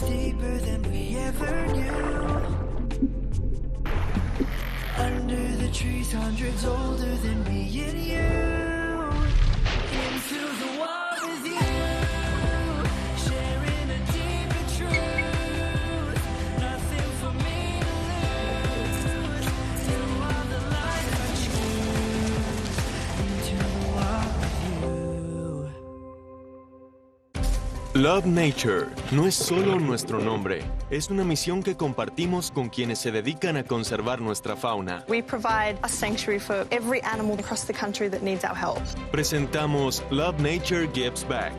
deeper than we ever knew. Under the trees, hundreds older than me and you. Into the wild with you, sharing a deeper truth. Nothing for me to lose. You are the light I choose. Into the wild with you. Love Nature no es solo nuestro nombre, es una misión que compartimos con quienes se dedican a conservar nuestra fauna. We provide a sanctuary for every animal across the country that needs our help. Presentamos Love Nature Gives Back,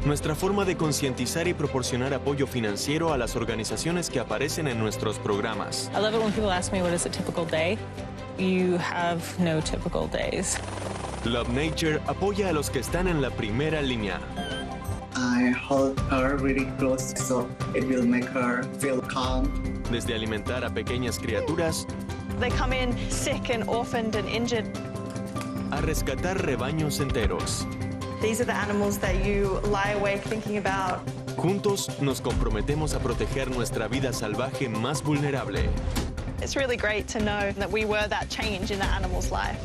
nuestra forma de concientizar y proporcionar apoyo financiero a las organizaciones que aparecen en nuestros programas. I love it when people ask me what is a typical day. You have no typical days. Love Nature apoya a los que están en la primera línea. I hold her really close so it will make her feel calm. Desde alimentar a pequeñas criaturas They come in sick and orphaned and injured. a rescatar rebaños enteros. These are the animals that you lie awake thinking about. Juntos nos comprometemos a proteger nuestra vida salvaje más vulnerable. It's really great to know that we were that change in that animal's life.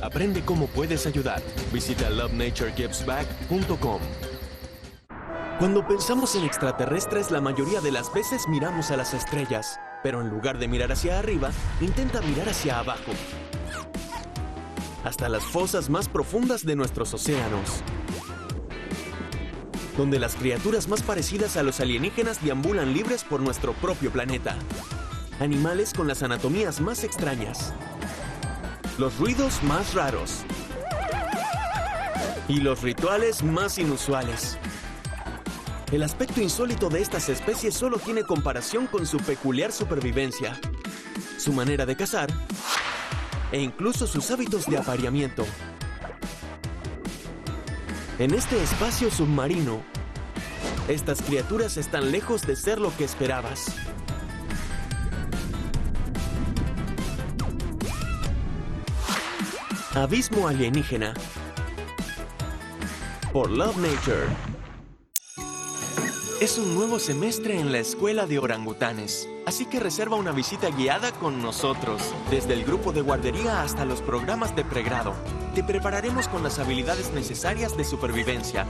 Aprende cómo puedes ayudar. Visita lovenaturegivesback.com. Cuando pensamos en extraterrestres, la mayoría de las veces miramos a las estrellas, pero en lugar de mirar hacia arriba, intenta mirar hacia abajo, hasta las fosas más profundas de nuestros océanos, donde las criaturas más parecidas a los alienígenas deambulan libres por nuestro propio planeta. Animales con las anatomías más extrañas, los ruidos más raros y los rituales más inusuales. El aspecto insólito de estas especies solo tiene comparación con su peculiar supervivencia, su manera de cazar e incluso sus hábitos de apareamiento. En este espacio submarino, estas criaturas están lejos de ser lo que esperabas. Abismo alienígena por Love Nature. Es un nuevo semestre en la escuela de orangutanes, así que reserva una visita guiada con nosotros. Desde el grupo de guardería hasta los programas de pregrado, te prepararemos con las habilidades necesarias de supervivencia.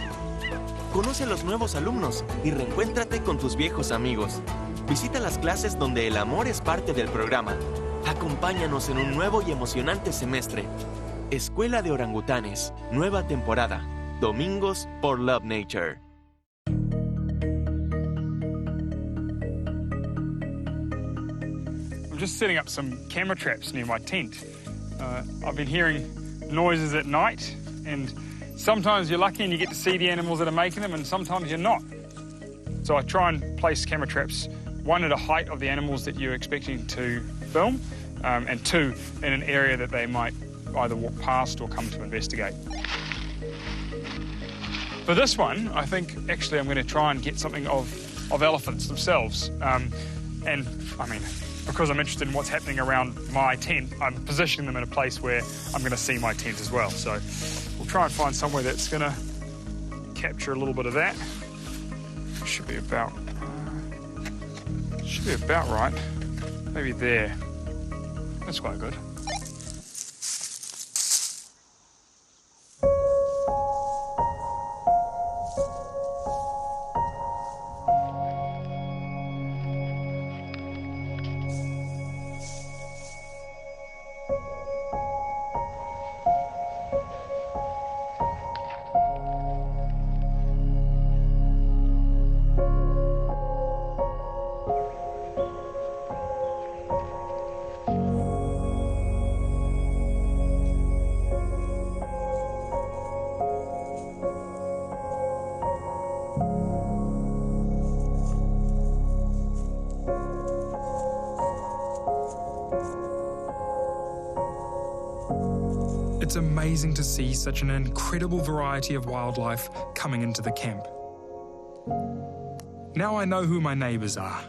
Conoce a los nuevos alumnos y reencuéntrate con tus viejos amigos. Visita las clases donde el amor es parte del programa. Acompáñanos en un nuevo y emocionante semestre. Escuela de orangutanes, nueva temporada. Domingos por Love Nature. I'm just setting up some camera traps near my tent. I've been hearing noises at night, and sometimes you're lucky and you get to see the animals that are making them, and sometimes you're not. So I try and place camera traps, one at a height of the animals that you're expecting to film, and two, in an area that they might either walk past or come to investigate. For this one, I think actually I'm going to try and get something of elephants themselves. And I mean, because I'm interested in what's happening around my tent, I'm positioning them in a place where I'm going to see my tent as well. So we'll try and find somewhere that's going to capture a little bit of that. Should be about right. Maybe there. That's quite good. It's amazing to see such an incredible variety of wildlife coming into the camp. Now I know who my neighbours are.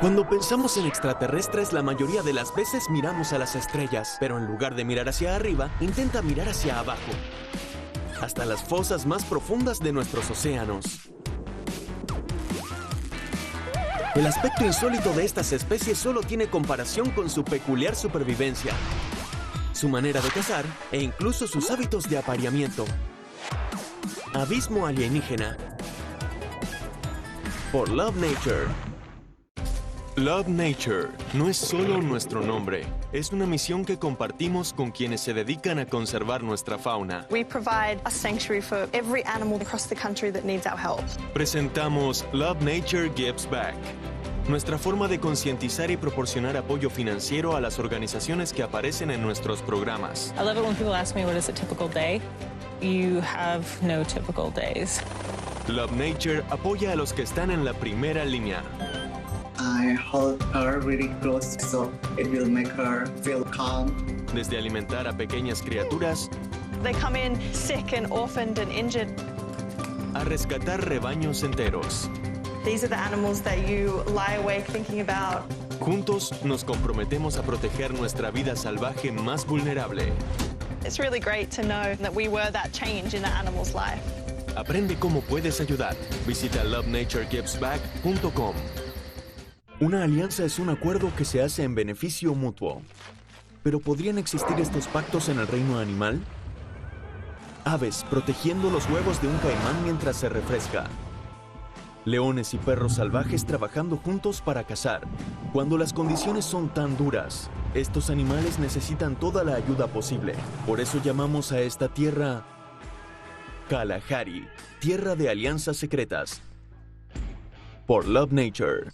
Cuando pensamos en extraterrestres, la mayoría de las veces miramos a las estrellas, pero en lugar de mirar hacia arriba, intenta mirar hacia abajo, hasta las fosas más profundas de nuestros océanos. El aspecto insólito de estas especies solo tiene comparación con su peculiar supervivencia, su manera de cazar e incluso sus hábitos de apareamiento. Abismo alienígena. Por Love Nature. Love Nature no es solo nuestro nombre, es una misión que compartimos con quienes se dedican a conservar nuestra fauna. We provide a sanctuary for every animal across the country that needs our help. Presentamos Love Nature Gives Back, nuestra forma de concientizar y proporcionar apoyo financiero a las organizaciones que aparecen en nuestros programas. I love it when people ask me what is a typical day. You have no typical days. Love Nature apoya a los que están en la primera línea. I hold her really close so it will make her feel calm. Desde alimentar a pequeñas criaturas They come in sick and orphaned and injured. a rescatar rebaños enteros. These are the animals that you lie awake thinking about. Juntos nos comprometemos a proteger nuestra vida salvaje más vulnerable. It's really great to know that we were that change in that animal's life. Aprende cómo puedes ayudar. Visita lovenaturegivesback.com. Una alianza es un acuerdo que se hace en beneficio mutuo. ¿Pero podrían existir estos pactos en el reino animal? Aves protegiendo los huevos de un caimán mientras se refresca. Leones y perros salvajes trabajando juntos para cazar. Cuando las condiciones son tan duras, estos animales necesitan toda la ayuda posible. Por eso llamamos a esta tierra Kalahari, tierra de alianzas secretas. Por Love Nature.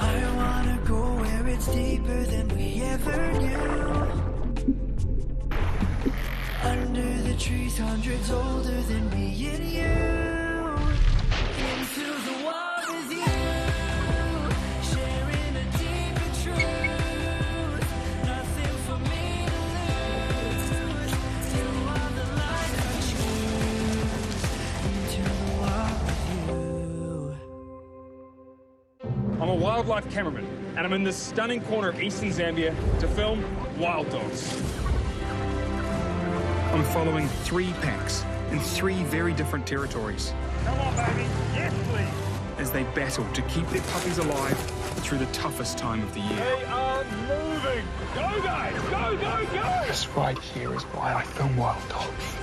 I wanna go where it's deeper than we ever knew. Under the trees, hundreds older than me and you. Into the wild with you, sharing a deeper truth. Nothing for me to lose. You are the light I choose. Into the wild with you. I'm a wildlife cameraman, and I'm in this stunning corner of eastern Zambia to film wild dogs. I'm following 3 packs in 3 very different territories Come on, baby. Yes, please. as they battle to keep their puppies alive through the toughest time of the year. They are moving. Go, guys. Go, go, go. This right here is why I film wild dogs.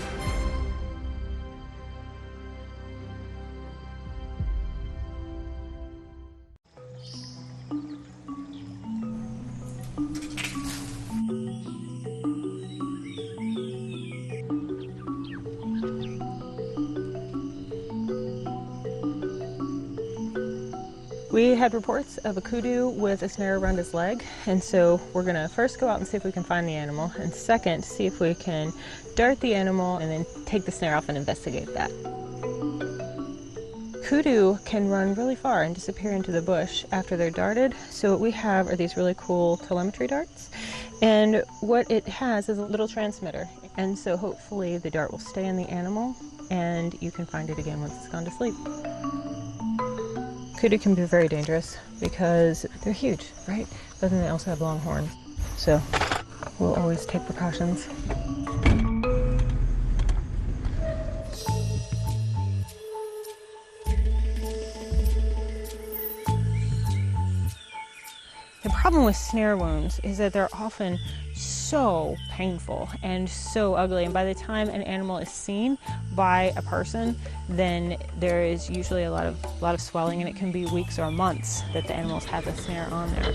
We had reports of a kudu with a snare around his leg, and so we're going to first go out and see if we can find the animal, and second, see if we can dart the animal and then take the snare off and investigate that. Kudu can run really far and disappear into the bush after they're darted, so what we have are these really cool telemetry darts, and what it has is a little transmitter, and so hopefully the dart will stay in the animal and you can find it again once it's gone to sleep. Kudu can be very dangerous because they're huge, right? But then they also have long horns. So we'll always take precautions. The problem with snare wounds is that they're often so painful and so ugly, and by the time an animal is seen by a person, then there is usually a lot of swelling, and it can be weeks or months that the animals have the snare on there.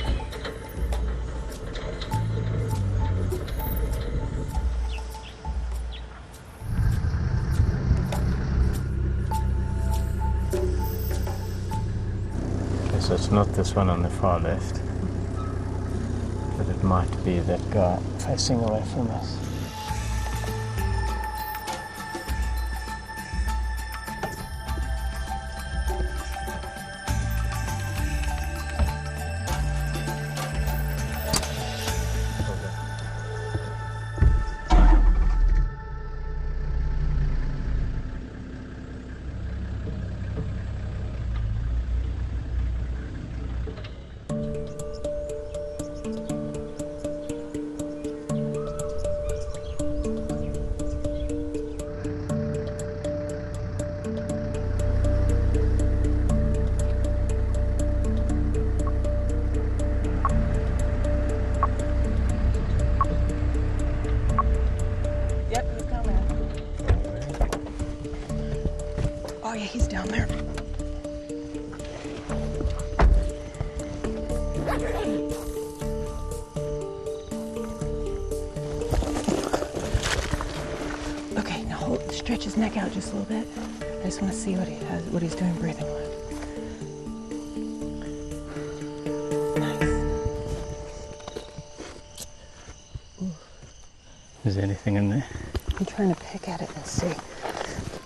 Okay, so it's not this one on the far left, but it might be that guy facing away from us. stretch his neck out just a little bit. I just want to see what he's doing breathing wise. Is there anything in there? I'm trying to pick at it and see.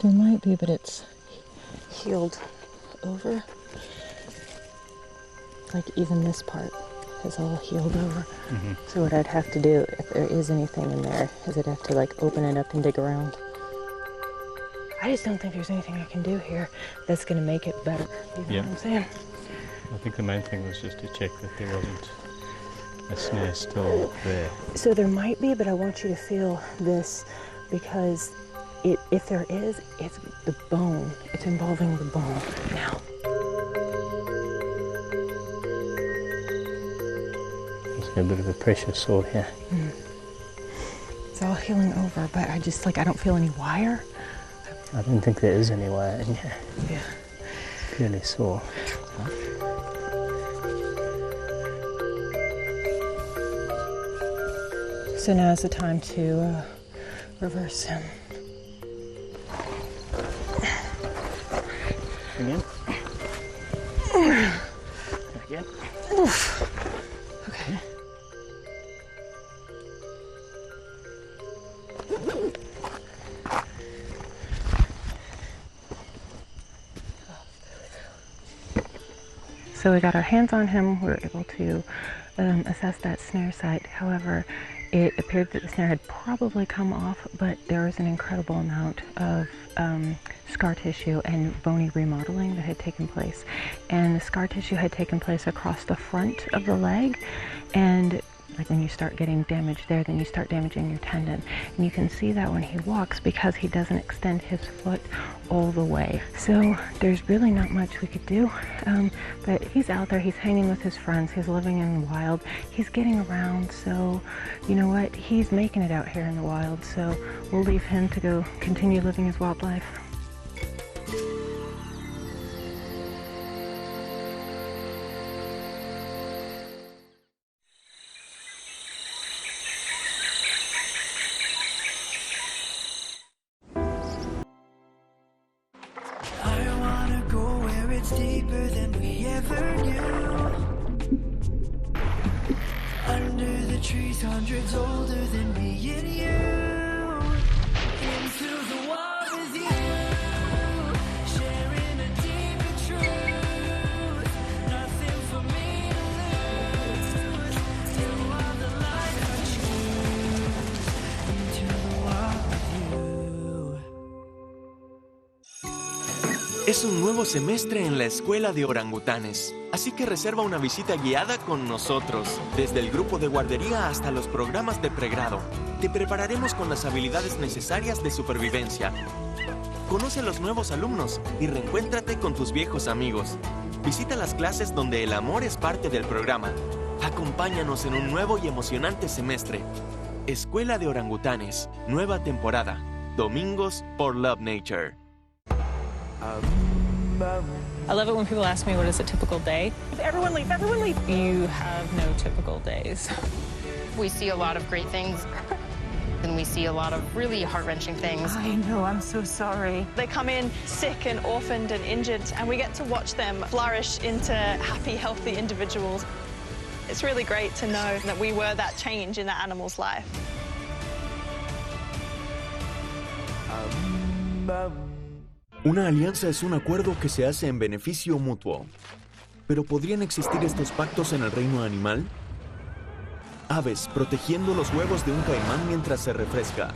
There might be, but it's healed over. Like even this part is all healed over. So what I'd have to do, if there is anything in there, is I'd have to like open it up and dig around. I just don't think there's anything I can do here that's going to make it better. You know what I'm saying? I think the main thing was just to check that there wasn't a snare still there. So there might be, but I want you to feel this because if there is, it's the bone. It's involving the bone now. There's a bit of a pressure sore here. It's all healing over, but I just I don't feel any wire. I don't think there is any wire in here. Yeah. Clearly sore. So now is the time to reverse him. Again. Again. Oof. Okay. So we got our hands on him. We were able to assess that snare site. However, it appeared that the snare had probably come off, but there was an incredible amount of scar tissue and bony remodeling that had taken place. And the scar tissue had taken place across the front of the leg, and like when you start getting damage there, then you start damaging your tendon. And you can see that when he walks because he doesn't extend his foot all the way. So there's really not much we could do, but he's out there, he's hanging with his friends, he's living in the wild, he's getting around, so you know what, he's making it out here in the wild, so we'll leave him to go continue living his wild life. Deeper than we ever knew. Under the trees, hundreds older than me and you. Into the wild with you, sharing a deeper truth. Nothing for me to lose. Till all the light I choose. Into the wild with you. Es un nuevo semestre en la escuela de orangutanes, así que reserva una visita guiada con nosotros, desde el grupo de guardería hasta los programas de pregrado. Te prepararemos con las habilidades necesarias de supervivencia. Conoce a los nuevos alumnos y reencuéntrate con tus viejos amigos. Visita las clases donde el amor es parte del programa. Acompáñanos en un nuevo y emocionante semestre. Escuela de orangutanes, nueva temporada. Domingos por Love Nature. I love it when people ask me what is a typical day. Everyone leave, everyone leave. You have no typical days. We see a lot of great things, and we see a lot of really heart-wrenching things. I know, I'm so sorry. They come in sick and orphaned and injured, and we get to watch them flourish into happy, healthy individuals. It's really great to know that we were that change in that animal's life. Una alianza es un acuerdo que se hace en beneficio mutuo. ¿Pero podrían existir estos pactos en el reino animal? Aves protegiendo los huevos de un caimán mientras se refresca.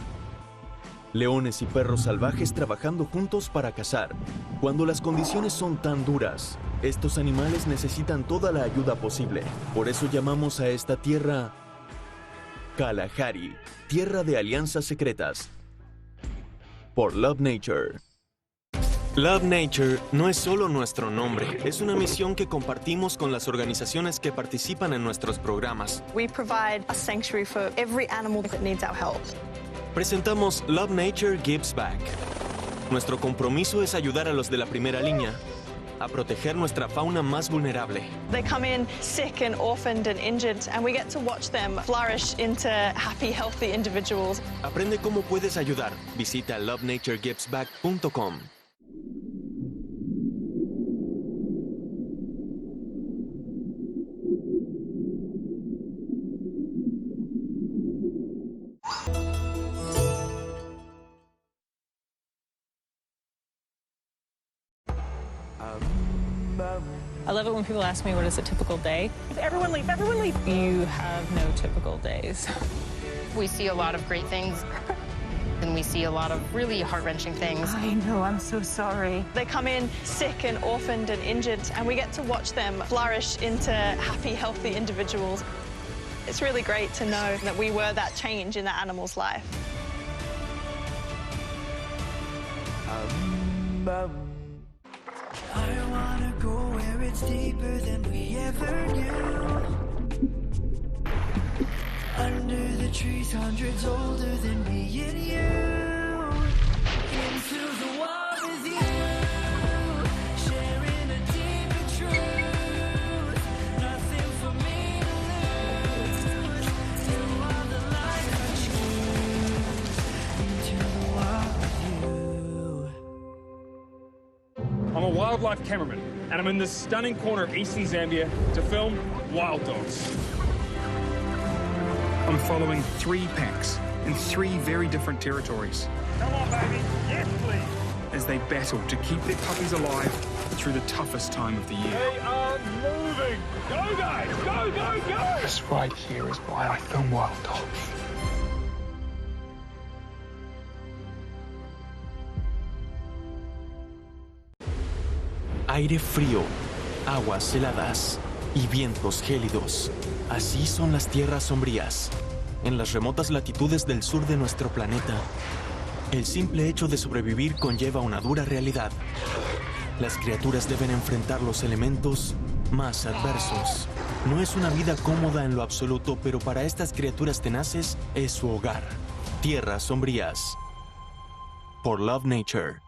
Leones y perros salvajes trabajando juntos para cazar. Cuando las condiciones son tan duras, estos animales necesitan toda la ayuda posible. Por eso llamamos a esta tierra Kalahari, tierra de alianzas secretas. Por Love Nature. Love Nature no es solo nuestro nombre, es una misión que compartimos con las organizaciones que participan en nuestros programas. We provide a sanctuary for every animal that needs our help. Presentamos Love Nature Gives Back. Nuestro compromiso es ayudar a los de la primera línea, a proteger nuestra fauna más vulnerable. They come in sick and orphaned and injured, and we get to watch them flourish into happy, healthy individuals. Aprende cómo puedes ayudar. Visita lovenaturegivesback.com. I love it when people ask me what is a typical day. Everyone leave, everyone leave. You have no typical days. We see a lot of great things, and we see a lot of really heart-wrenching things. I know, I'm so sorry. They come in sick and orphaned and injured, and we get to watch them flourish into happy, healthy individuals. It's really great to know that we were that change in that animal's life. I wanna go where it's deeper than we ever knew. Under the trees, hundreds older than me and you. Into the wild with you, sharing a deeper truth. Nothing for me to lose. You are the light I choose. Into the wild with you. I'm a wildlife cameraman, and I'm in this stunning corner of eastern Zambia to film wild dogs. I'm following 3 packs in 3 very different territories Come on, baby. Yes, please. as they battle to keep their puppies alive through the toughest time of the year. They are moving. Go, guys. Go, go, go. This right here is why I film wild dogs. Aire frío, aguas heladas y vientos gélidos. Así son las tierras sombrías. En las remotas latitudes del sur de nuestro planeta, el simple hecho de sobrevivir conlleva una dura realidad. Las criaturas deben enfrentar los elementos más adversos. No es una vida cómoda en lo absoluto, pero para estas criaturas tenaces es su hogar. Tierras sombrías. Por Love Nature.